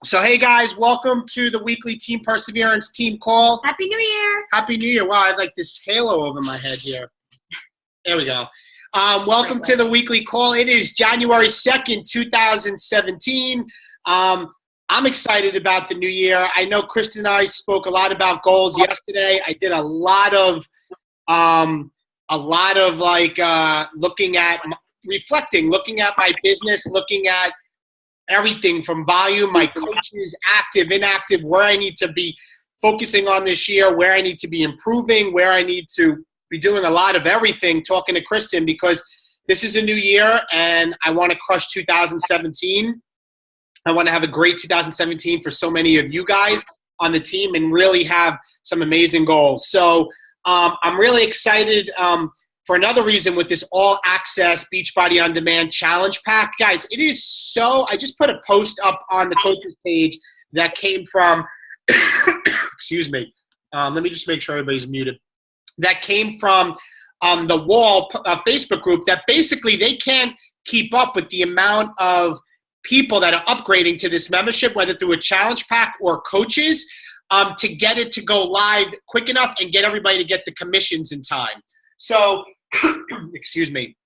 So, hey guys, welcome to the weekly Team Perseverance team call. Happy New Year. Happy New Year. Wow, I have like this halo over my head here. There we go. Welcome to the weekly call. It is January 2nd, 2017. I'm excited about the new year. I know Kristen and I spoke a lot about goals yesterday. I did a lot of looking at, reflecting, looking at my business, looking at everything from volume, my coaches, active, inactive, where I need to be focusing on this year, where I need to be improving, where I need to be doing a lot of everything, talking to Kristen, because this is a new year and I want to crush 2017. I want to have a great 2017 for so many of you guys on the team and really have some amazing goals. So I'm really excited for another reason with this all-access Beachbody On Demand Challenge Pack. Guys, it is so – I just put a post up on the coaches page that came from – excuse me. Let me just make sure everybody's muted. That came from the Wall Facebook group that basically they can't keep up with the amount of people that are upgrading to this membership, whether through a challenge pack or coaches, to get it to go live quick enough and get everybody to get the commissions in time. So, excuse me.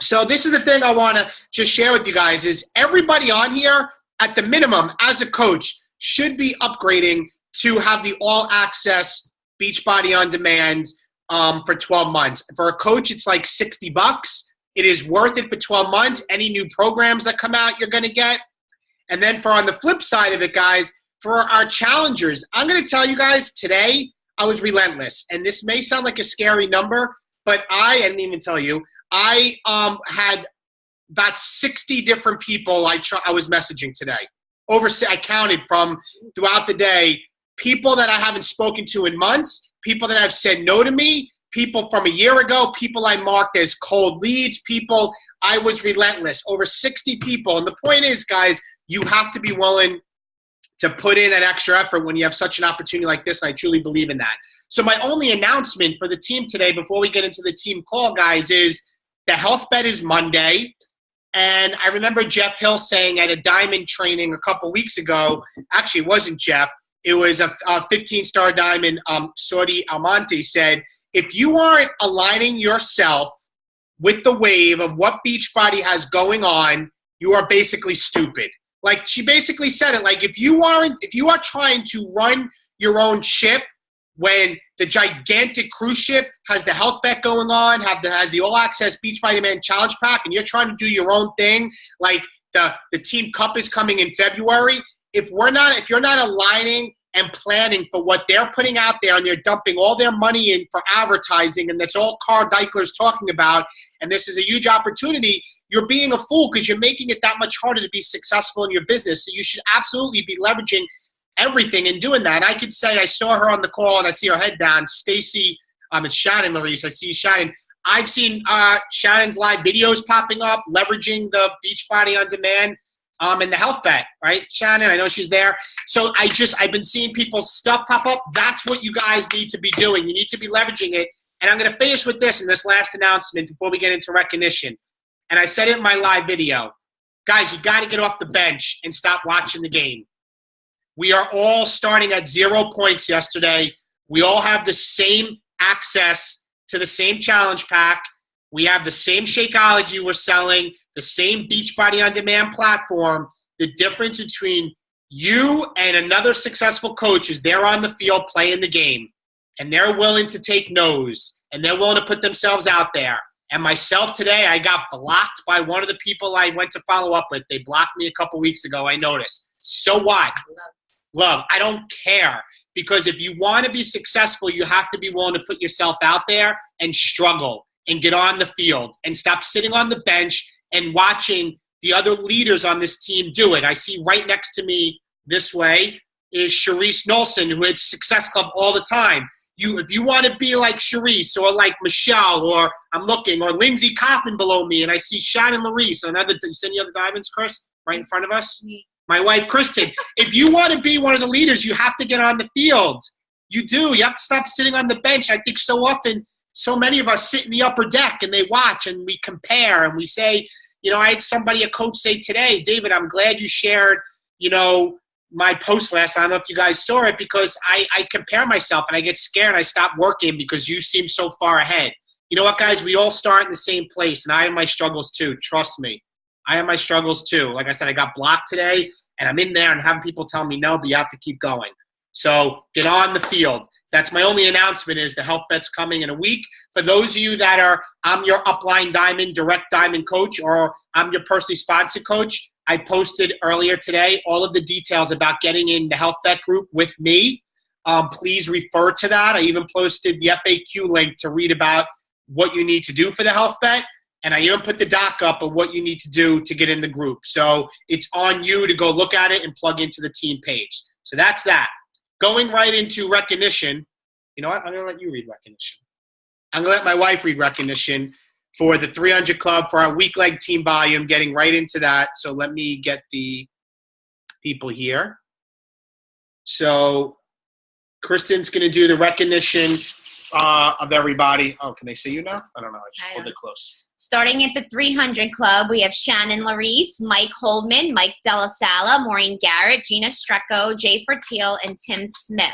So this is the thing I want to just share with you guys is everybody on here, at the minimum, as a coach, should be upgrading to have the all-access Beachbody On Demand for 12 months. For a coach, it's like $60. It is worth it for 12 months. Any new programs that come out, you're going to get. And then for on the flip side of it, guys, for our challengers, I'm going to tell you guys today, I was relentless. And this may sound like a scary number, but I didn't even tell you, I had about 60 different people I was messaging today. I counted from throughout the day, people that I haven't spoken to in months, people that have said no to me, people from a year ago, people I marked as cold leads, people, I was relentless. Over 60 people. And the point is, guys, you have to be willing to put in that extra effort when you have such an opportunity like this. I truly believe in that. So my only announcement for the team today before we get into the team call, guys, is the health bet is Monday. And I remember Jeff Hill saying at a diamond training a couple weeks ago, actually it wasn't Jeff, it was a 15-star diamond, Saudi Almonte said, if you aren't aligning yourself with the wave of what Beachbody has going on, you are basically stupid. Like she basically said it, like if you are trying to run your own ship when the gigantic cruise ship has the health bet going on, has the all-access Beachbody Man Challenge Pack, and you're trying to do your own thing, like the Team Cup is coming in February, if you're not aligning and planning for what they're putting out there and they're dumping all their money in for advertising, and that's all Carl Deichler's talking about, and this is a huge opportunity, you're being a fool because you're making it that much harder to be successful in your business. So you should absolutely be leveraging everything and doing that. And I could say I saw her on the call and I see her head down. Stacy, it's Shannon Larice. I see Shannon. I've seen Shannon's live videos popping up, leveraging the Beachbody On Demand and the health bet, right? Shannon, I know she's there. So I've been seeing people's stuff pop up. That's what you guys need to be doing. You need to be leveraging it. And I'm going to finish with this in this last announcement before we get into recognition. And I said it in my live video. Guys, you got to get off the bench and stop watching the game. We are all starting at 0 points yesterday. We all have the same access to the same challenge pack. We have the same Shakeology we're selling, the same Beachbody On Demand platform. The difference between you and another successful coach is they're on the field playing the game, and they're willing to take no's, and they're willing to put themselves out there. And myself today, I got blocked by one of the people I went to follow up with. They blocked me a couple weeks ago, I noticed. So what? Love, I don't care. Because if you want to be successful, you have to be willing to put yourself out there and struggle and get on the field and stop sitting on the bench and watching the other leaders on this team do it. I see right next to me this way is Sharice Nolson, who had Success Club all the time. If you want to be like Sharice or like Michelle, or or Lindsay Kaufman below me, and I see Shannon Larice, you see any other diamonds, Chris, right in front of us? My wife, Kristen. If you want to be one of the leaders, you have to get on the field. You do. You have to stop sitting on the bench. I think so often, so many of us sit in the upper deck and they watch and we compare and we say, I had a coach say today, David, I'm glad you shared, my post last night. I don't know if you guys saw it, because I compare myself and I get scared and I stop working because you seem so far ahead. You know what, guys? We all start in the same place, and I have my struggles too. Trust me. I have my struggles too. Like I said, I got blocked today, and I'm in there and having people tell me no, but you have to keep going. So get on the field. That's my only announcement, is the health bet's coming in a week. For those of you that are, I'm your upline diamond, direct diamond coach, or I'm your personally sponsored coach, I posted earlier today all of the details about getting in the health bet group with me. Please refer to that. I even posted the FAQ link to read about what you need to do for the health bet. And I even put the doc up of what you need to do to get in the group. So it's on you to go look at it and plug into the team page. So that's that. Going right into recognition. You know what? I'm going to let you read recognition. I'm going to let my wife read recognition for the 300 Club, for our weak leg team volume, getting right into that. So let me get the people here. So Kristen's going to do the recognition of everybody. Oh, can they see you now? I don't know. I just pulled it close. Starting at the 300 Club, we have Shannon Larice, Mike Holdman, Mike Della Sala, Maureen Garrett, Gina Strecco, Jay Fertil, and Tim Smith.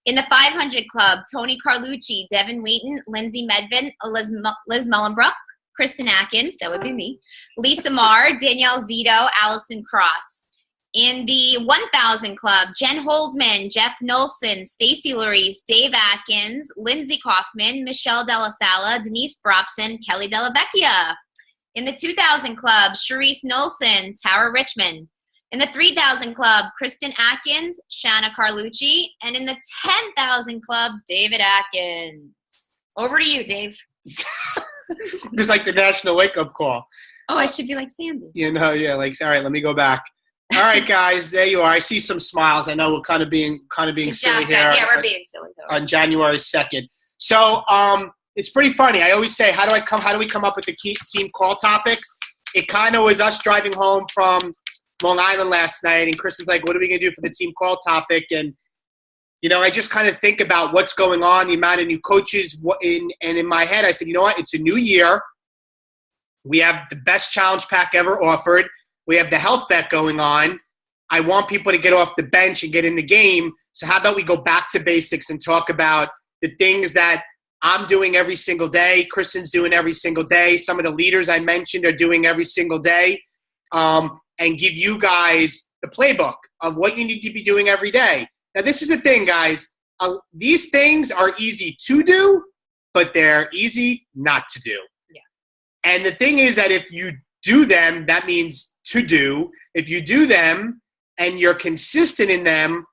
In the 500 Club, Tony Carlucci, Devin Wheaton, Lindsay Medvin, Liz Mullenbrook, Kristen Atkins, that would be me, Lisa Marr, Danielle Zito, Allison Cross. In the 1000 Club, Jen Holdman, Jeff Nolson, Stacy Larice, Dave Atkins, Lindsay Kaufman, Michelle Della Sala, Denise Bropson, Kelly Della Vecchia. In the 2000 Club, Sharice Nolson, Tara Richmond. In the 3000 Club, Kristen Atkins, Shanna Carlucci. And in the 10,000 Club, David Atkins. Over to you, Dave. It's like the national wake-up call. Oh, I should be like Sandy. You know, yeah, like, all right, let me go back. All right, guys, there you are. I see some smiles. I know we're kind of being silly here. Yeah, we're being silly though. On January 2nd. So it's pretty funny. I always say, how do we come up with the key team call topics? It kind of was us driving home from Long Island last night, and Kristen's like, what are we going to do for the team call topic? And, you know, I just kind of think about what's going on, the amount of new coaches, and in my head, I said, you know what? It's a new year. We have the best challenge pack ever offered. We have the health bet going on. I want people to get off the bench and get in the game. So how about we go back to basics and talk about the things that I'm doing every single day, Kristen's doing every single day, some of the leaders I mentioned are doing every single day, and give you guys the playbook of what you need to be doing every day. Now, this is the thing, guys. These things are easy to do, but they're easy not to do. Yeah. And the thing is that if you do them, that means to do. If you do them and you're consistent in them,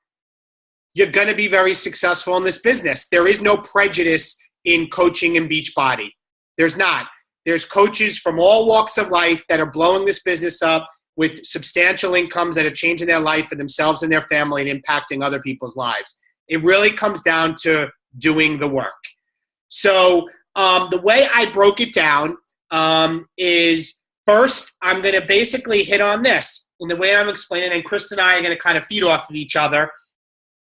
you're going to be very successful in this business. There is no prejudice in coaching and Beachbody. There's not. There's coaches from all walks of life that are blowing this business up with substantial incomes that are changing their life for themselves and their family and impacting other people's lives. It really comes down to doing the work. So the way I broke it down is, first, I'm going to basically hit on this. And the way I'm explaining, and Kristen and I are going to kind of feed off of each other.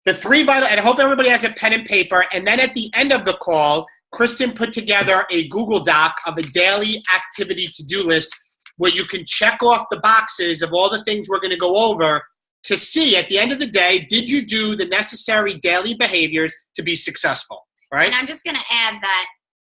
The three vital, and I hope everybody has a pen and paper. And then at the end of the call, Kristen put together a Google Doc of a daily activity to-do list where you can check off the boxes of all the things we're going to go over to see at the end of the day, did you do the necessary daily behaviors to be successful, right? And I'm just going to add that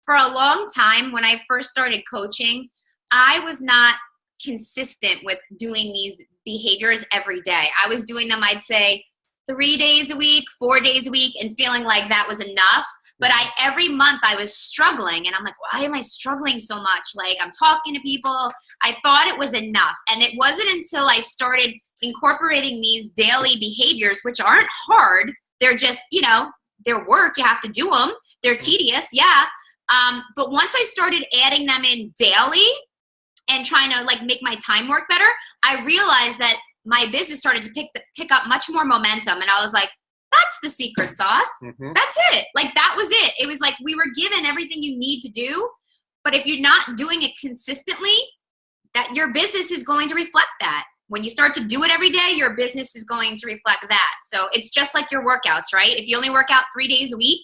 for a long time, when I first started coaching, I was not consistent with doing these behaviors every day. I was doing them, I'd say, 3 days a week, 4 days a week, and feeling like that was enough. But every month I was struggling, and I'm like, why am I struggling so much? Like, I'm talking to people. I thought it was enough. And it wasn't until I started incorporating these daily behaviors, which aren't hard. They're just, they're work. You have to do them. They're tedious, yeah. But once I started adding them in daily and trying to make my time work better, I realized that my business started to pick up much more momentum. And I was like, that's the secret sauce. Mm-hmm. That's it. That was it. It was like we were given everything you need to do. But if you're not doing it consistently, that your business is going to reflect that. When you start to do it every day, your business is going to reflect that. So it's just like your workouts, right? If you only work out 3 days a week,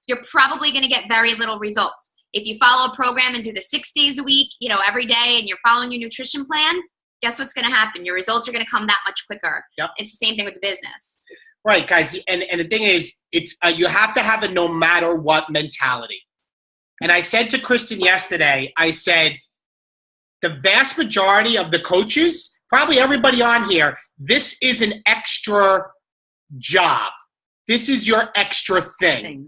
you're probably going to get very little results. If you follow a program and do the 6 days a week, every day, and you're following your nutrition plan, guess what's going to happen? Your results are going to come that much quicker. Yep. It's the same thing with the business. Right, guys. And the thing is, it's you have to have a no matter what mentality. And I said to Kristen yesterday, I said, the vast majority of the coaches, probably everybody on here, this is an extra job. This is your extra thing.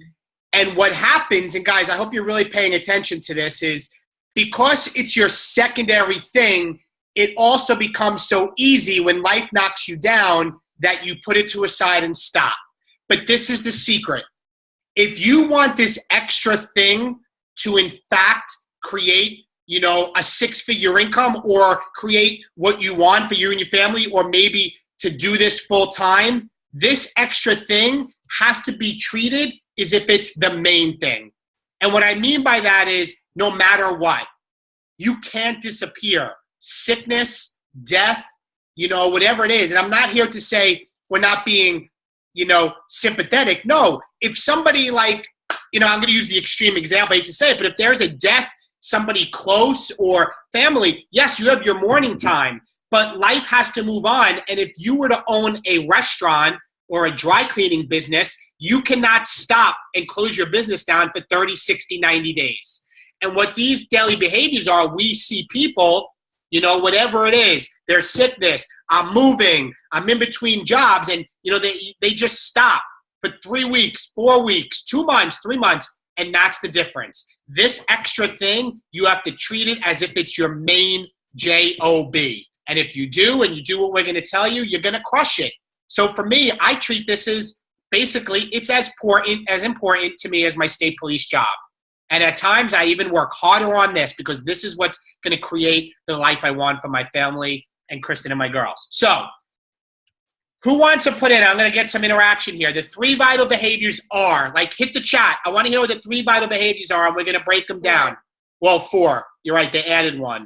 And what happens, and guys, I hope you're really paying attention to this, is because it's your secondary thing, it also becomes so easy when life knocks you down that you put it to a side and stop. But this is the secret. If you want this extra thing to, in fact, create, you know, a six-figure income or create what you want for you and your family, or maybe to do this full time, this extra thing has to be treated as if it's the main thing. And what I mean by that is no matter what, you can't disappear. Sickness, death, you know, whatever it is. And I'm not here to say we're not being, you know, sympathetic. No, if somebody like, you know, I'm going to use the extreme example, I hate to say it, but if there's a death, somebody close or family, yes, you have your mourning time, but life has to move on. And if you were to own a restaurant or a dry cleaning business, you cannot stop and close your business down for 30, 60, 90 days. And what these daily behaviors are, we see people, you know, whatever it is, their sickness, I'm moving, I'm in between jobs, and, you know, they just stop for 3 weeks, 4 weeks, 2 months, 3 months, and that's the difference. This extra thing, you have to treat it as if it's your main job. And if you do, and you do what we're going to tell you, you're going to crush it. So for me, I treat this as basically, it's as important to me as my state police job. And at times, I even work harder on this because this is what's going to create the life I want for my family and Kristen and my girls. So who wants to put in? I'm going to get some interaction here. The 3 vital behaviors are, like, hit the chat. I want to hear what the 3 vital behaviors are, and we're going to break them down. Well, 4. You're right. They added 1.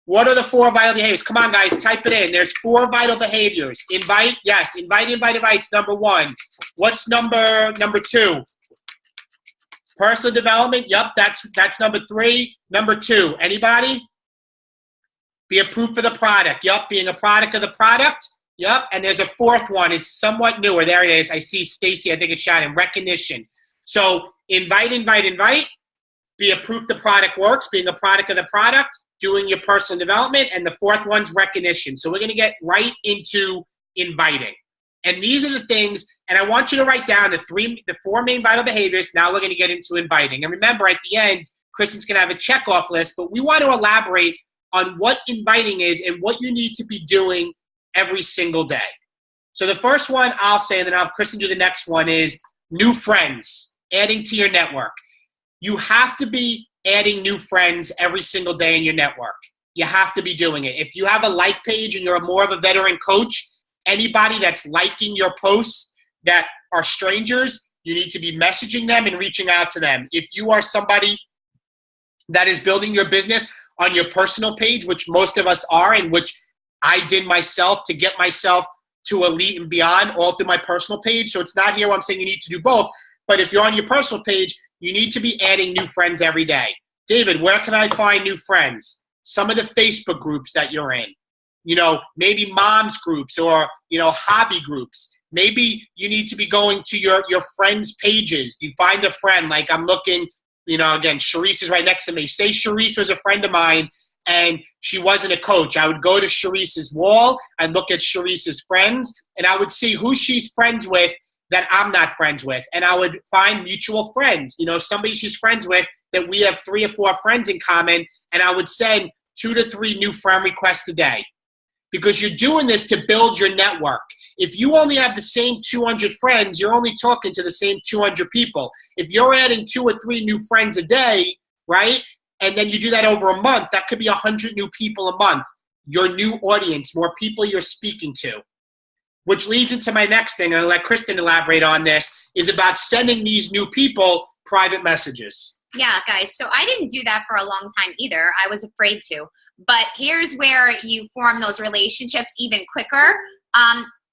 What are the 4 vital behaviors? Come on, guys. Type it in. There's 4 vital behaviors. Invite. Yes. Invite. It's number 1. What's number 2? Personal development. Yep. That's number 3. Number 2. Anybody? Be a proof of the product. Yep. Being a product of the product. Yep. And there's a 4th one. It's somewhat newer. There it is. I see Stacy. I think it's shining. Recognition. So invite. Be a proof the product works. Being a product of the product. Doing your personal development. And the 4th one's recognition. So we're going to get right into inviting. And these are the things, and I want you to write down the 4 main vital behaviors. Now we're going to get into inviting. And remember, at the end, Kristen's going to have a checkoff list, but we want to elaborate on what inviting is and what you need to be doing every single day. So the first one I'll say, and then I'll have Kristen do the next one, is new friends, adding to your network. You have to be adding new friends every single day in your network. You have to be doing it. If you have a like page and you're more of a veteran coach, anybody that's liking your posts that are strangers, you need to be messaging them and reaching out to them. If you are somebody that is building your business on your personal page, which most of us are, and which I did myself to get myself to elite and beyond all through my personal page. So it's not here where I'm saying you need to do both. But if you're on your personal page, you need to be adding new friends every day. David, where can I find new friends? Some of the Facebook groups that you're in. You know, maybe moms groups or, you know, hobby groups. Maybe you need to be going to your friends' pages. You find a friend, like I'm looking, you know, again, Sharice is right next to me. Say Sharice was a friend of mine and she wasn't a coach. I would go to Sharice's wall, I'd look at Sharice's friends, and I would see who she's friends with that I'm not friends with. And I would find mutual friends, you know, somebody she's friends with that we have 3 or 4 friends in common, and I would send 2 to 3 new friend requests a day. Because you're doing this to build your network. If you only have the same 200 friends, you're only talking to the same 200 people. If you're adding 2 or 3 new friends a day, right, and then you do that over a month, that could be 100 new people a month. Your new audience, more people you're speaking to. Which leads into my next thing, and I'll let Kristen elaborate on this, is about sending these new people private messages. Yeah, guys, so I didn't do that for a long time either. I was afraid to. But here's where you form those relationships even quicker.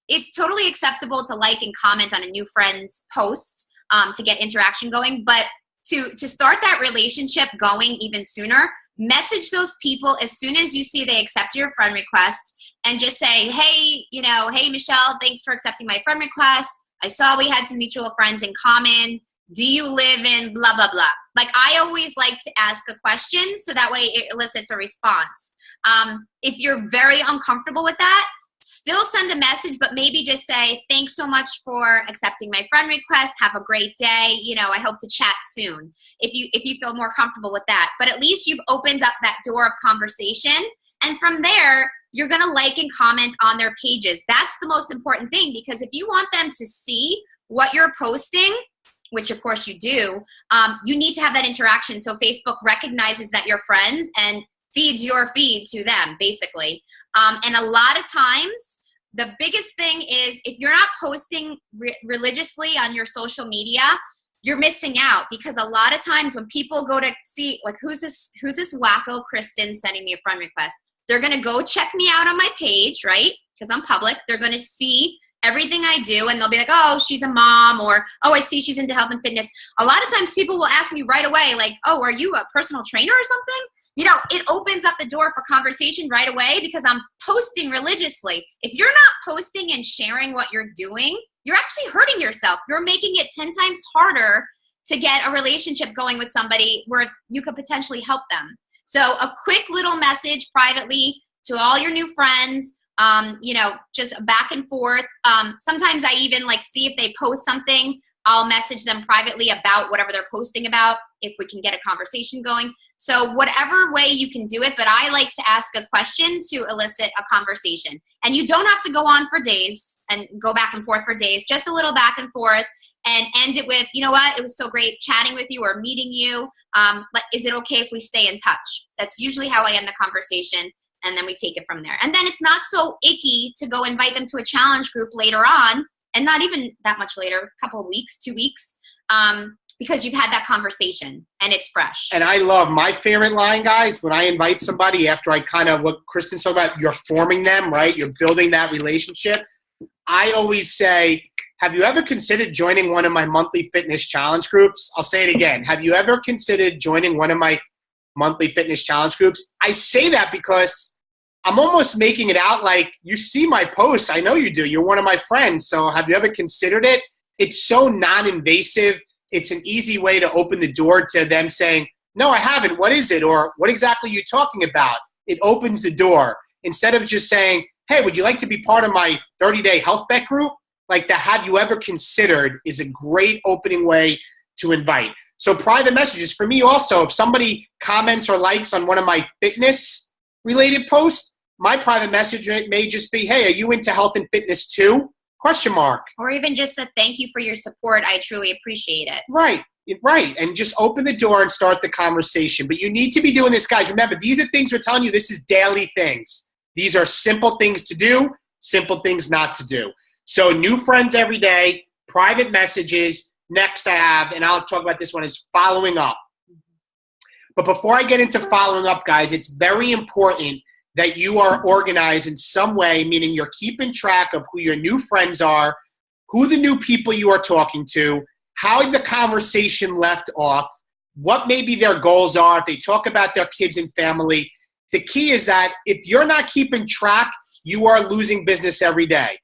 It's totally acceptable to like and comment on a new friend's posts to get interaction going. But to start that relationship going even sooner, message those people as soon as you see they accept your friend request, and just say, hey, hey, Michelle, thanks for accepting my friend request. I saw we had some mutual friends in common. Do you live in blah, blah, blah? Like, I always like to ask a question so that way it elicits a response. If you're very uncomfortable with that, still send a message, but maybe just say, thanks so much for accepting my friend request. Have a great day. I hope to chat soon. If you feel more comfortable with that, but at least you've opened up that door of conversation. And from there, you're going to like and comment on their pages. That's the most important thing, because if you want them to see what you're posting, which of course you do, you need to have that interaction. So Facebook recognizes that you're friends and feeds your feed to them, basically. And a lot of times, the biggest thing is if you're not posting religiously on your social media, you're missing out, because a lot of times when people go to see, like, who's this wacko Kristen sending me a friend request, they're going to go check me out on my page, right? Because I'm public. They're going to see everything I do, and they'll be like, oh, she's a mom, or, oh, I see she's into health and fitness. A lot of times people will ask me right away, like, oh, are you a personal trainer or something? It opens up the door for conversation right away, because I'm posting religiously. If you're not posting and sharing what you're doing, you're actually hurting yourself. You're making it 10 times harder to get a relationship going with somebody where you could potentially help them. So a quick little message privately to all your new friends, just back and forth. Sometimes I even see if they post something, I'll message them privately about whatever they're posting about, if we can get a conversation going. So whatever way you can do it, but I like to ask a question to elicit a conversation. And you don't have to go on for days and go back and forth for days, just a little back and forth, and end it with, you know what, it was so great chatting with you or meeting you. Is it okay if we stay in touch? That's usually how I end the conversation. And then we take it from there. And then it's not so icky to go invite them to a challenge group later on, and not even that much later, a couple of weeks, 2 weeks, because you've had that conversation and it's fresh. And I love my favorite line, guys, when I invite somebody after I kind of, what Kristen's talking about, you're forming them, right? You're building that relationship. I always say, have you ever considered joining one of my monthly fitness challenge groups? I'll say it again. Have you ever considered joining one of my monthly fitness challenge groups? I say that because I'm almost making it out like, you see my posts. I know you do. You're one of my friends. So have you ever considered it? It's so non-invasive. It's an easy way to open the door to them saying, no, I haven't. What is it? Or what exactly are you talking about? It opens the door. Instead of just saying, hey, would you like to be part of my 30-day health bet group? Like the have you ever considered is a great opening way to invite. So private messages for me also, if somebody comments or likes on one of my fitness related posts, my private message may just be, hey, are you into health and fitness too? Question mark. Or even just a thank you for your support. I truly appreciate it. Right. And just open the door and start the conversation. But you need to be doing this, guys. Remember, these are things we're telling you. This is daily things. These are simple things to do, simple things not to do. So new friends every day, private messages. Next I have, and I'll talk about this one, is following up. But before I get into following up, guys, it's very important that you are organized in some way, meaning you're keeping track of who your new friends are, who the new people you are talking to, how the conversation left off, what maybe their goals are, if they talk about their kids and family. The key is that if you're not keeping track, you are losing business every day,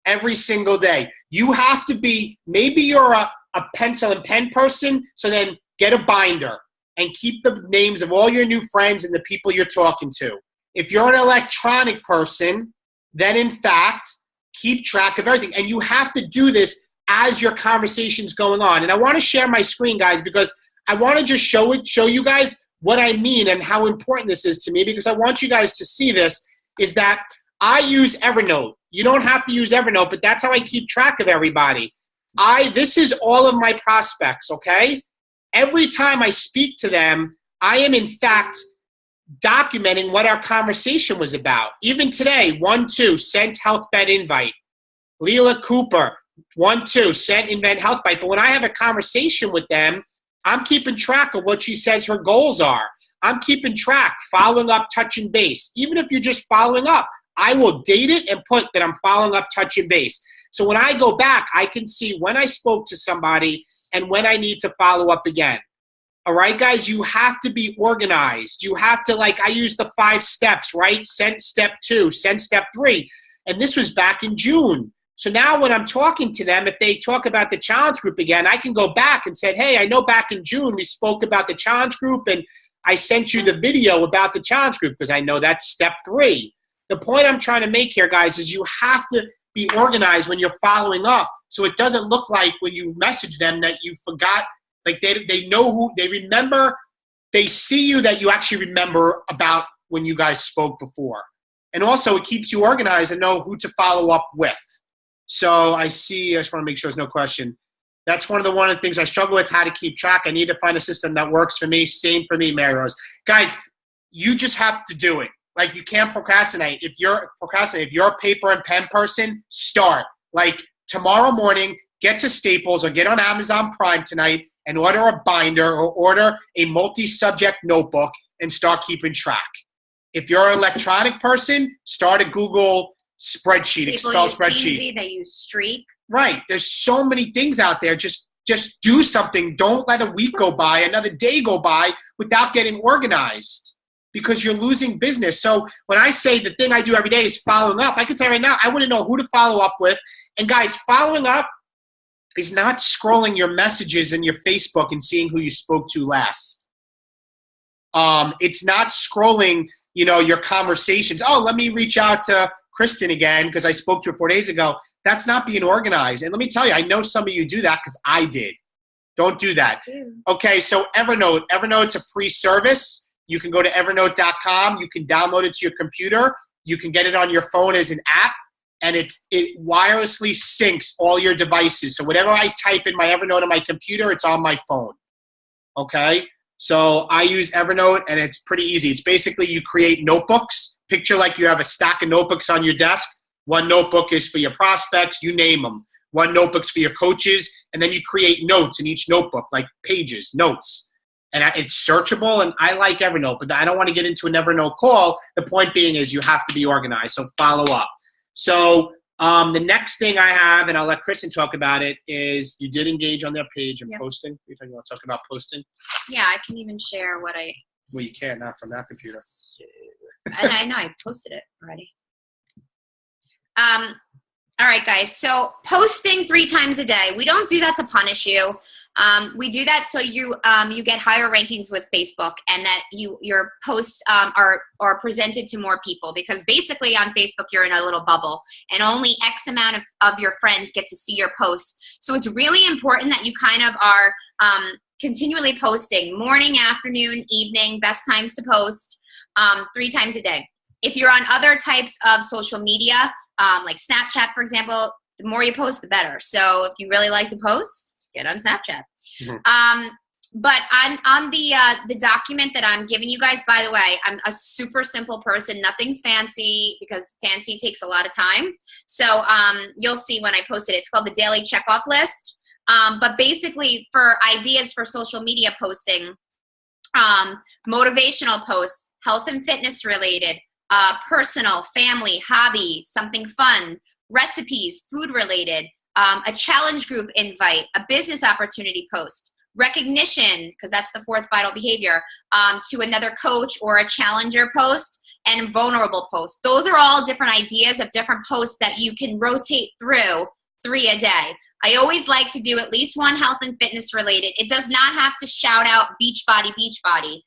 every single day. You have to be, maybe you're a pencil and pen person, so then get a binder and keep the names of all your new friends and the people you're talking to. If you're an electronic person, then in fact, keep track of everything. And you have to do this as your conversation's going on. And I want to share my screen, guys, because I want to just show you guys what I mean and how important this is to me, because I want you guys to see this, is that I use Evernote. You don't have to use Evernote, but that's how I keep track of everybody. This is all of my prospects, okay? Every time I speak to them, I am in fact documenting what our conversation was about. Even today, 1-2, sent health bet invite. Leela Cooper, 1-2, sent invent health bite. But when I have a conversation with them, I'm keeping track of what she says her goals are. I'm keeping track, following up, touching base. Even if you're just following up, I will date it and put that I'm following up, touching base. So when I go back, I can see when I spoke to somebody and when I need to follow up again. All right, guys, you have to be organized. You have to, like, I use the 5 steps, right? Send step 2, send step 3. And this was back in June. So now when I'm talking to them, if they talk about the challenge group again, I can go back and say, hey, I know back in June we spoke about the challenge group and I sent you the video about the challenge group because I know that's step 3. The point I'm trying to make here, guys, is you have to be organized when you're following up so it doesn't look like when you message them that you forgot. Like they know who, they remember, they see you that you actually remember about when you guys spoke before. And also it keeps you organized and know who to follow up with. So I just want to make sure there's no question. That's one of the things I struggle with, how to keep track. I need to find a system that works for me. Same for me, Mary Rose. Guys, you just have to do it. Like you can't procrastinate. If you're a paper and pen person, start. Like tomorrow morning, get to Staples or get on Amazon Prime tonight and order a binder or order a multi-subject notebook and start keeping track. If you're an electronic person, start a Google spreadsheet, Excel spreadsheet. Easy, they use Streak. Right. There's so many things out there. Just do something. Don't let a week go by, another day go by without getting organized because you're losing business. So when I say the thing I do every day is following up, I can tell you right now, I wouldn't know who to follow up with. And guys, following up is not scrolling your messages in your Facebook and seeing who you spoke to last. It's not scrolling, your conversations. Oh, let me reach out to Kristen again because I spoke to her 4 days ago. That's not being organized. And let me tell you, I know some of you do that because I did. Don't do that. Okay, so Evernote. Evernote's a free service. You can go to evernote.com. You can download it to your computer. You can get it on your phone as an app. And it wirelessly syncs all your devices. So whatever I type in my Evernote on my computer, it's on my phone. Okay? So I use Evernote, and it's pretty easy. It's basically you create notebooks. Picture like you have a stack of notebooks on your desk. One notebook is for your prospects. You name them. One notebook's for your coaches. And then you create notes in each notebook, like pages, notes. And it's searchable, and I like Evernote. But I don't want to get into an Evernote call. The point being is you have to be organized. So follow up. So the next thing I have, and I'll let Kristen talk about it, is you did engage on their page and posting. You want to talk about posting? Yeah, I can even share what I... Well, you can't, not from that computer. I know, I posted it already. All right, guys. So posting 3 times a day. We don't do that to punish you. We do that so you get higher rankings with Facebook, and that your posts are presented to more people, because basically on Facebook you're in a little bubble and only X amount of your friends get to see your posts. So it's really important that you kind of are continually posting morning, afternoon, evening, best times to post 3 times a day. If you're on other types of social media, like Snapchat, for example, the more you post, the better. So if you really like to post, get on Snapchat. Mm-hmm. But on the document that I'm giving you guys, by the way, I'm a super simple person. Nothing's fancy, because fancy takes a lot of time. So you'll see when I post it. It's called the Daily Checkoff List. But basically, for ideas for social media posting, motivational posts, health and fitness related, personal, family, hobby, something fun, recipes, food related, a challenge group invite, a business opportunity post, recognition, because that's the 4th vital behavior, to another coach or a challenger post, and vulnerable posts. Those are all different ideas of different posts that you can rotate through 3 a day. I always like to do at least one health and fitness related. It does not have to shout out beach body, beach body.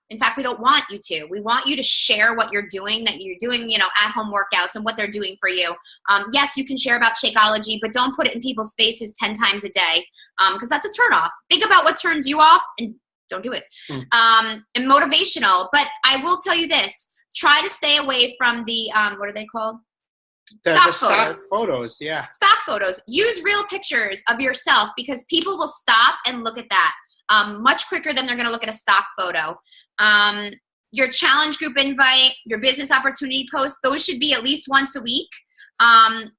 In fact, we don't want you to. We want you to share what you're doing, that you're doing, at-home workouts and what they're doing for you. Yes, you can share about Shakeology, but don't put it in people's faces 10 times a day, because that's a turnoff. Think about what turns you off and don't do it. And motivational. But I will tell you this. Try to stay away from the, what are they called? The stock photos, yeah. Stock photos. Use real pictures of yourself, because people will stop and look at that. Much quicker than they're going to look at a stock photo. Your challenge group invite, your business opportunity post, those should be at least once a week.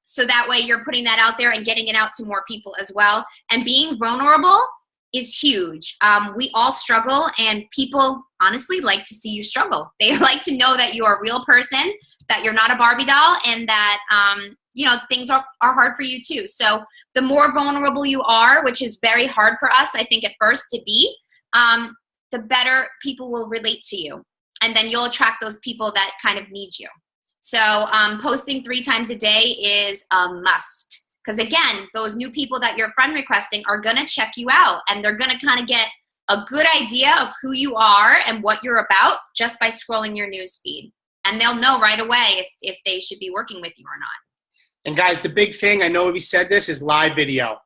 So that way you're putting that out there and getting it out to more people as well. And being vulnerable is huge. We all struggle, and people honestly like to see you struggle. They like to know that you're a real person, that you're not a Barbie doll, and that things are hard for you too. So the more vulnerable you are, which is very hard for us, I think, at first to be, the better people will relate to you. And then you'll attract those people that kind of need you. So posting 3 times a day is a must. Because again, those new people that you're friend requesting are going to check you out. And they're going to kind of get a good idea of who you are and what you're about just by scrolling your news feed. And they'll know right away if they should be working with you or not. And guys, the big thing, I know we said this, is live video.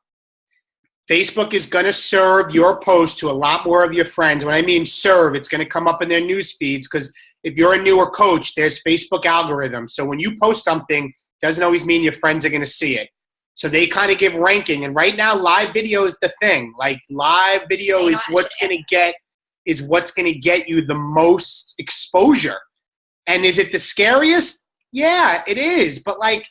Facebook is going to serve your post to a lot more of your friends. When I mean serve, it's going to come up in their news feeds, because if you're a newer coach, there's Facebook algorithms. So when you post something, doesn't always mean your friends are going to see it. So they kind of give ranking. And right now, live video is the thing. Like, live video is what's going to get you the most exposure. And is it the scariest? Yeah, it is. But like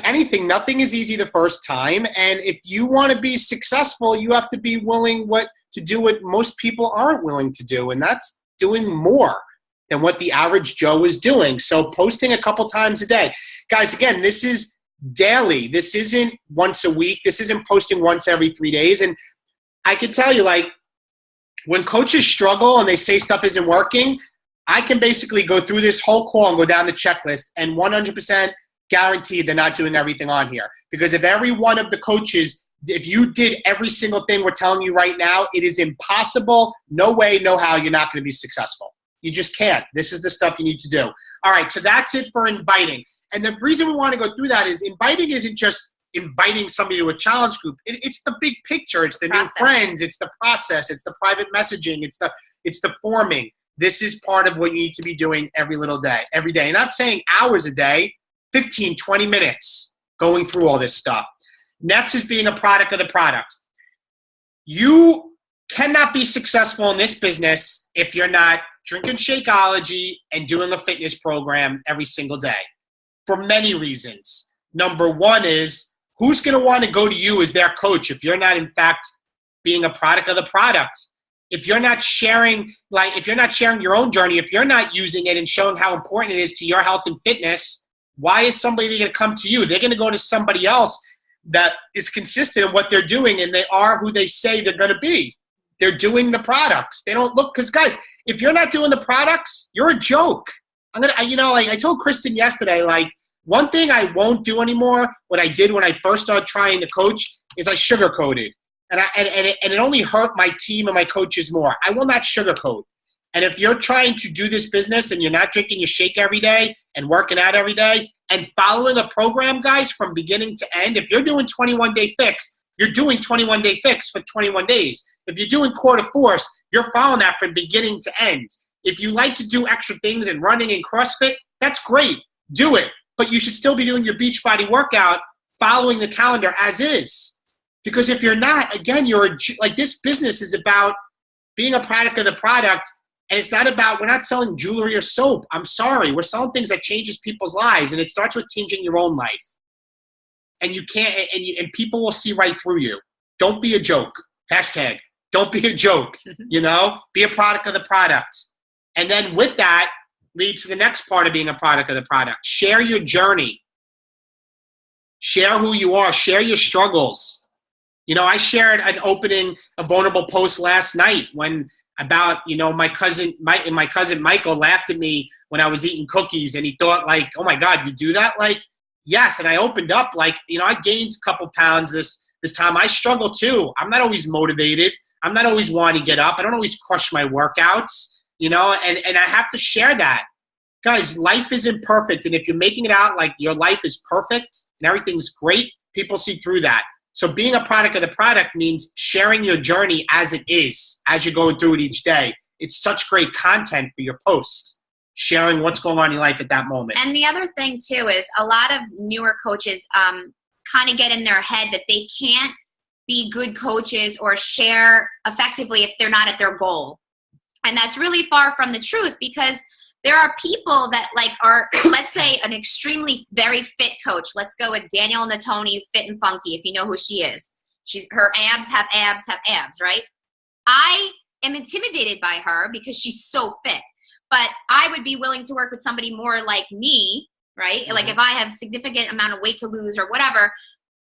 anything, nothing is easy the first time. And if you want to be successful, you have to be willing to do what most people aren't willing to do. And that's doing more than what the average Joe is doing. So posting a couple times a day. Guys, again, this is daily. This isn't once a week. This isn't posting once every 3 days. And I can tell you, like, when coaches struggle and they say stuff isn't working, I can basically go through this whole call and go down the checklist and 100% guaranteed they're not doing everything on here. Because if every one of the coaches, if you did every single thing we're telling you right now, it is impossible. No way, no how, you're not going to be successful. You just can't. This is the stuff you need to do. All right, so that's it for inviting. And the reason we want to go through that is inviting isn't just inviting somebody to a challenge group. It's the big picture. It's the new friends. It's the process. It's the private messaging. It's the forming. This is part of what you need to be doing every day. Not saying hours a day, 15, 20 minutes going through all this stuff. Next is being a product of the product. You cannot be successful in this business if you're not drinking Shakeology and doing a fitness program every single day, for many reasons. Number one is, who's going to want to go to you as their coach if you're not, in fact, being a product of the product? If you're not sharing, your own journey, if you're not using it and showing how important it is to your health and fitness, why is somebody going to come to you? They're going to go to somebody else that is consistent in what they're doing, and they are who they say they're going to be. They're doing the products. They don't look, because guys, if you're not doing the products, you're a joke. I told Kristen yesterday, like, one thing I won't do anymore, what I did when I first started trying to coach, is I sugarcoated. And it only hurt my team and my coaches more. I will not sugarcoat. And if you're trying to do this business and you're not drinking your shake every day and working out every day and following a program, guys, from beginning to end, if you're doing 21-day fix, you're doing 21-day fix for 21 days. If you're doing quarter force, you're following that from beginning to end. If you like to do extra things and running and CrossFit, that's great. Do it. But you should still be doing your Beachbody workout following the calendar as is. Because if you're not, again, this business is about being a product of the product. And it's not about, we're not selling jewelry or soap. I'm sorry. We're selling things that changes people's lives. And it starts with changing your own life. And you can't, and people will see right through you. Don't be a joke. Hashtag, don't be a joke. Be a product of the product. And then with that leads to the next part of being a product of the product. Share your journey. Share who you are. Share your struggles. I shared a vulnerable post last night about my cousin Michael laughed at me when I was eating cookies, and he thought, like, oh my God, you do that? Like, yes. And I opened up, like, I gained a couple pounds this time. I struggle too. I'm not always motivated. I'm not always wanting to get up. I don't always crush my workouts, and I have to share that. Guys, life isn't perfect. And if you're making it out like your life is perfect and everything's great, people see through that. So being a product of the product means sharing your journey as it is, as you're going through it each day. It's such great content for your posts, sharing what's going on in your life at that moment. And the other thing, too, is a lot of newer coaches kind of get in their head that they can't be good coaches or share effectively if they're not at their goal. And that's really far from the truth, because there are people that are, let's say, an extremely very fit coach. Let's go with Danielle Natoni, Fit and Funky, if you know who she is. Her abs, right? I am intimidated by her because she's so fit. But I would be willing to work with somebody more like me, right? Mm-hmm. Like if I have significant amount of weight to lose or whatever,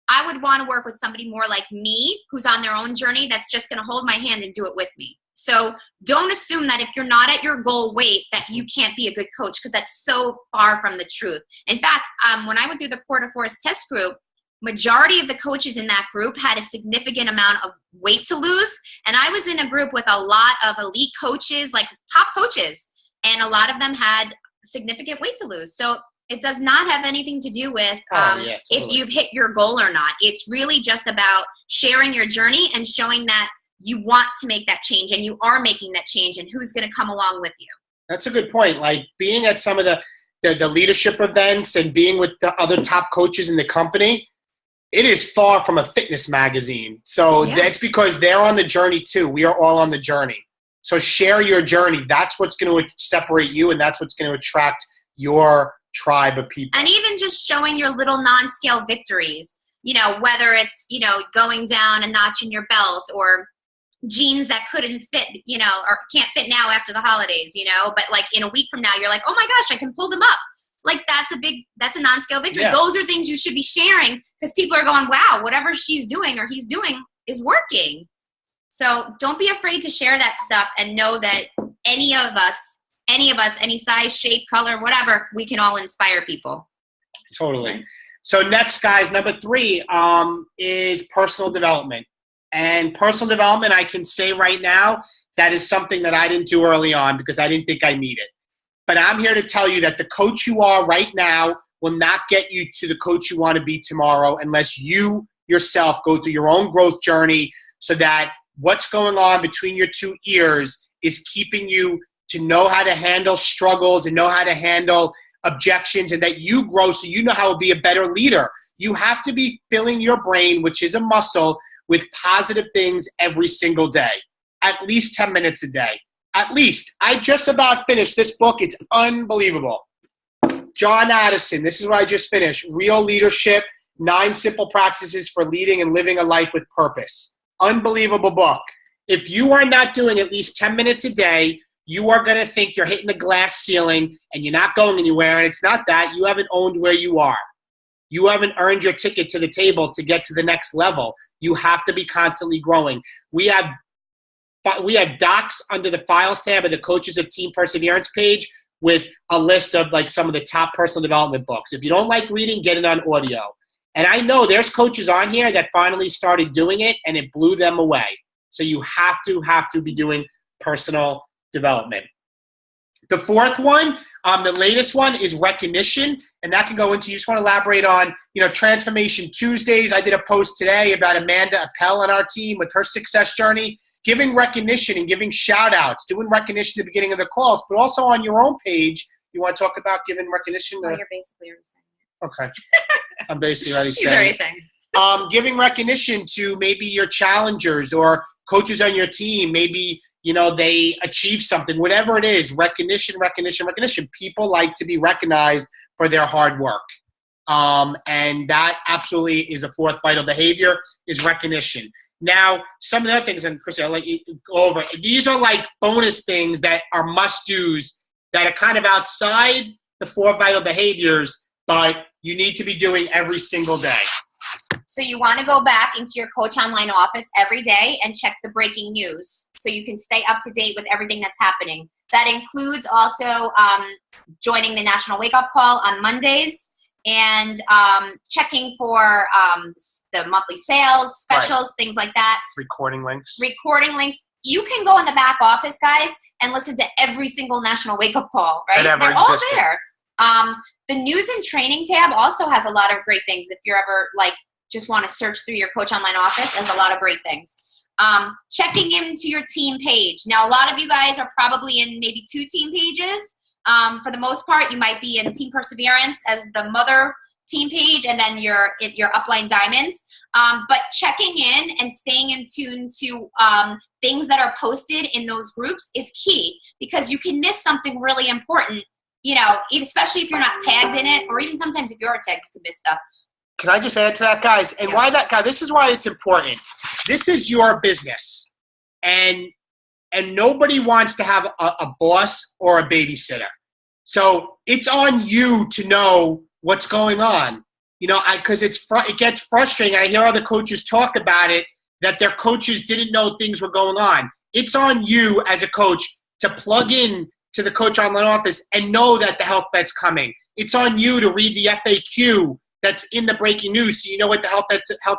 I would want to work with somebody more like me who's on their own journey that's just going to hold my hand and do it with me. So don't assume that if you're not at your goal weight that you can't be a good coach, because that's so far from the truth. In fact, when I went through the Quarter Force test group, majority of the coaches in that group had a significant amount of weight to lose. And I was in a group with a lot of elite coaches, like top coaches, and a lot of them had significant weight to lose. So it does not have anything to do with totally. if you've hit your goal or not. It's really just about sharing your journey and showing that you want to make that change and you are making that change and who's going to come along with you. That's a good point. Like being at some of the leadership events and being with the other top coaches in the company, it is far from a fitness magazine. So that's because they're on the journey too. We are all on the journey. So share your journey. That's what's going to separate you, and that's what's going to attract your tribe of people. And even just showing your little non-scale victories, you know, whether it's, you know, going down a notch in your belt or jeans that couldn't fit, you know, or can't fit now after the holidays, you know, but like in a week from now, you're like, oh my gosh, I can pull them up. Like that's a non-scale victory. Yeah. Those are things you should be sharing because people are going, wow, whatever she's doing or he's doing is working. So don't be afraid to share that stuff and know that any of us, any size, shape, color, whatever, we can all inspire people. Totally. So next, guys, number 3 is personal development. And personal development, I can say right now, that is something that I didn't do early on because I didn't think I needed. But I'm here to tell you that the coach you are right now will not get you to the coach you want to be tomorrow unless you yourself go through your own growth journey so that what's going on between your 2 ears is keeping you to know how to handle struggles and know how to handle objections, and that you grow so you know how to be a better leader. You have to be filling your brain, which is a muscle, with positive things every single day, at least 10 minutes a day. At least. I just about finished this book. It's unbelievable. John Addison, this is what I just finished. Real Leadership, 9 Simple Practices for Leading and Living a Life with Purpose. Unbelievable book. If you are not doing at least 10 minutes a day, you are going to think you're hitting the glass ceiling and you're not going anywhere. And it's not that. You haven't owned where you are. You haven't earned your ticket to the table to get to the next level. You have to be constantly growing. We have docs under the Files tab of the Coaches of Team Perseverance page with a list of like some of the top personal development books. If you don't like reading, get it on audio. And I know there's coaches on here that finally started doing it and it blew them away. So you have to be doing personal development. The 4th one, the latest one, is recognition, and that can go into, you just want to elaborate on, you know, Transformation Tuesdays. I did a post today about Amanda Appel on our team with her success journey, giving recognition and giving shout outs, doing recognition at the beginning of the calls, but also on your own page, you want to talk about giving recognition. You're basically already saying it. Okay. I'm basically already saying He's already saying it. Giving recognition to maybe your challengers or coaches on your team, maybe, you know, they achieve something, whatever it is, recognition. People like to be recognized for their hard work. And that absolutely is a 4th vital behavior, is recognition. Now, some of the other things, and Kristen, I'll let you go over. These are like bonus things that are must-dos that are kind of outside the 4 vital behaviors, but you need to be doing every single day. So you want to go back into your Coach Online office every day and check the breaking news so you can stay up to date with everything that's happening. That includes also joining the National Wake Up Call on Mondays and checking for the monthly sales, specials, things like that. Recording links. You can go in the back office, guys, and listen to every single National Wake Up Call, right? They're all there. The news and training tab also has a lot of great things. If you're ever like just want to search through your Coach Online office, there's a lot of great things. Checking into your team page. Now, a lot of you guys are probably in maybe 2 team pages. For the most part, you might be in Team Perseverance as the mother team page, and then your upline diamonds. But checking in and staying in tune to things that are posted in those groups is key, because you can miss something really important, you know, especially if you're not tagged in it, or even sometimes if you are tagged, you can miss stuff. Can I just add to that, guys? And why that, guy? This is why it's important. This is your business, and nobody wants to have a boss or a babysitter. So it's on you to know what's going on. You know, because it gets frustrating. I hear other coaches talk about it, that their coaches didn't know things were going on. It's on you as a coach to plug in to the Coach Online office and know that the health bet's coming. It's on you to read the FAQ that's in the breaking news so you know what the health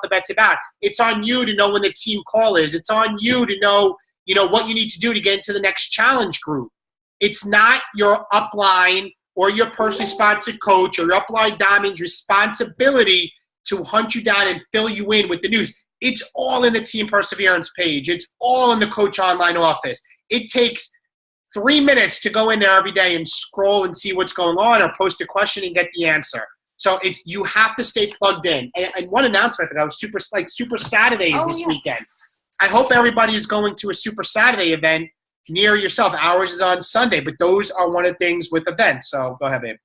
bet's about. It's on you to know when the team call is. It's on you to know, what you need to do to get into the next challenge group. It's not your upline or your personally sponsored coach or your upline diamond's responsibility to hunt you down and fill you in with the news. It's all in the Team Perseverance page. It's all in the Coach Online office. It takes 3 minutes to go in there every day and scroll and see what's going on or post a question and get the answer. So you have to stay plugged in. And one announcement that I was Super Saturdays this weekend. I hope everybody is going to a Super Saturday event near yourself. Ours is on Sunday, but those are one of the things with events. So go ahead, babe.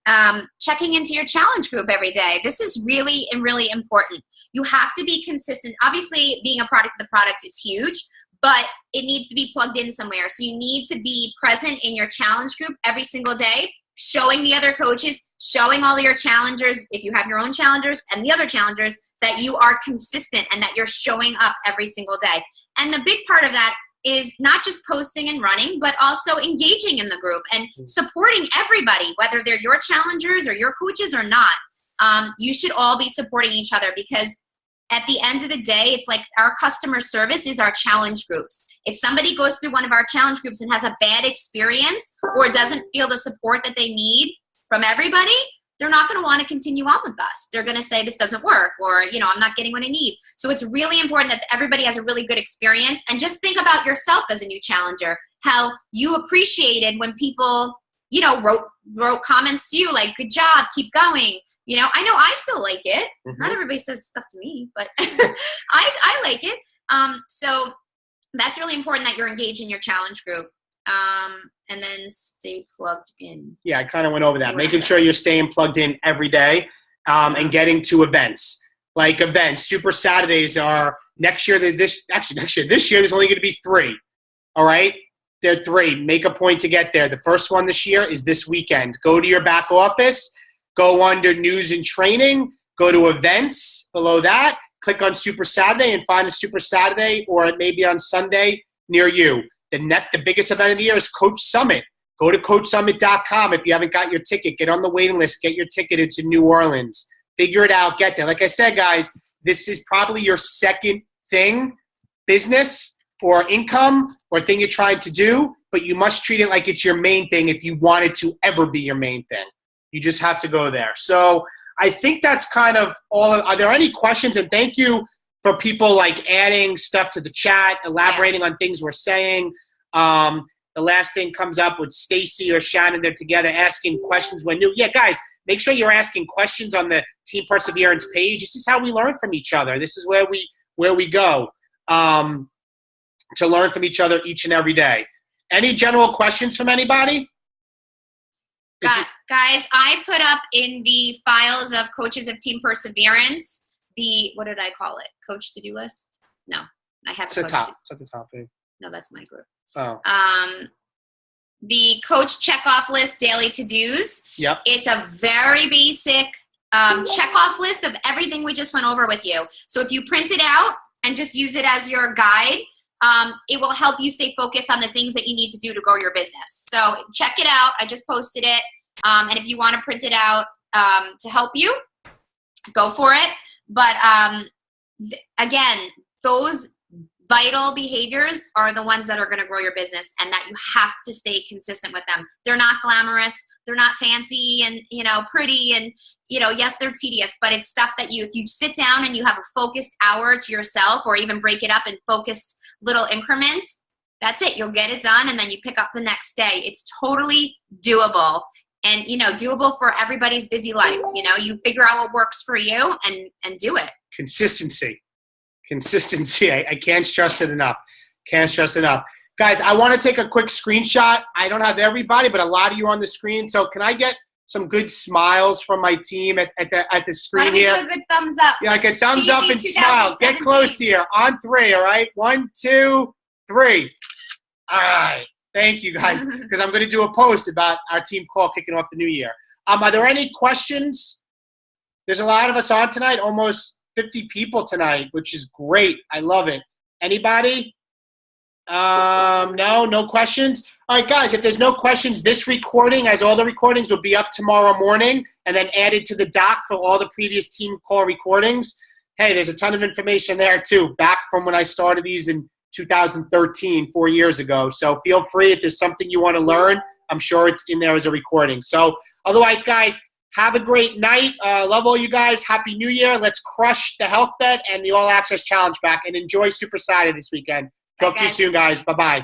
Checking into your challenge group every day. This is really, really important. You have to be consistent. Obviously, being a product of the product is huge, but it needs to be plugged in somewhere. So you need to be present in your challenge group every single day, showing the other coaches, showing all your challengers, if you have your own challengers and the other challengers, that you are consistent and that you're showing up every single day. And the big part of that is not just posting and running, but also engaging in the group and supporting everybody, whether they're your challengers or your coaches or not. You should all be supporting each other, because at the end of the day, it's like our customer service is our challenge groups. If somebody goes through one of our challenge groups and has a bad experience or doesn't feel the support that they need from everybody, they're not going to want to continue on with us. They're going to say this doesn't work, or, I'm not getting what I need. So it's really important that everybody has a really good experience. And just think about yourself as a new challenger, how you appreciated when people, wrote comments to you like, good job, keep going. I know I still like it. Mm-hmm. Not everybody says stuff to me, but I like it. So that's really important that you're engaged in your challenge group. And then stay plugged in. Yeah, I kind of went over that. Making sure you're staying plugged in every day and getting to events. Like events, Super Saturdays are next year. This year, there's only going to be 3. All right? There are 3. Make a point to get there. The first one this year is this weekend. Go to your back office. Go under news and training. Go to events. Below that, click on Super Saturday and find a Super Saturday, or it may be on Sunday near you. The biggest event of the year is Coach Summit. Go to CoachSummit.com if you haven't got your ticket. Get on the waiting list. Get your ticket. It's in New Orleans. Figure it out. Get there. Like I said, guys, this is probably your second thing, business or income or thing you're trying to do, but you must treat it like it's your main thing if you want it to ever be your main thing. You just have to go there. So I think that's kind of all. Are there any questions? And thank you for people like adding stuff to the chat, elaborating on things we're saying. The last thing comes up with Stacy or Shannon. They're together asking questions when new. Yeah, guys, make sure you're asking questions on the Team Perseverance page. This is how we learn from each other. This is where we go to learn from each other each and every day. Any general questions from anybody? Guys, I put up in the files of coaches of Team Perseverance what did I call it? Coach to-do list? No, I have it's at the top. Babe. No, that's my group. Oh. The coach checkoff list, daily to-dos. Yep. It's a very basic checkoff list of everything we just went over with you. So if you print it out and just use it as your guide, it will help you stay focused on the things that you need to do to grow your business. So check it out. I just posted it. And if you want to print it out to help you, go for it. But again, those vital behaviors are the ones that are going to grow your business, and that you have to stay consistent with them. They're not glamorous. They're not fancy and, pretty and, yes, they're tedious, but it's stuff that if you sit down and you have a focused hour to yourself, or even break it up in focused little increments, that's it. You'll get it done, and then you pick up the next day. It's totally doable. And, doable for everybody's busy life. You figure out what works for you and do it. Consistency. I can't stress it enough. Guys, I want to take a quick screenshot. I don't have everybody, but a lot of you on the screen. So can I get some good smiles from my team at the screen here? Why don't we do a good thumbs up? Yeah, like a thumbs up and smile. Get close here. On 3, all right? 1, 2, 3. All right. Thank you, guys, because I'm going to do a post about our team call kicking off the new year. Are there any questions? There's a lot of us on tonight, almost 50 people tonight, which is great. I love it. Anybody? No questions. All right, guys, if there's no questions, this recording, as all the recordings, will be up tomorrow morning and then added to the doc for all the previous team call recordings. Hey, there's a ton of information there, too, back from when I started these in 2013, 4 years ago. So feel free if there's something you want to learn. I'm sure it's in there as a recording. So otherwise, guys, have a great night. Love all you guys. Happy New Year. Let's crush the health bet and the All Access Challenge back and enjoy Super Saturday this weekend. Talk to you soon, guys. Bye-bye.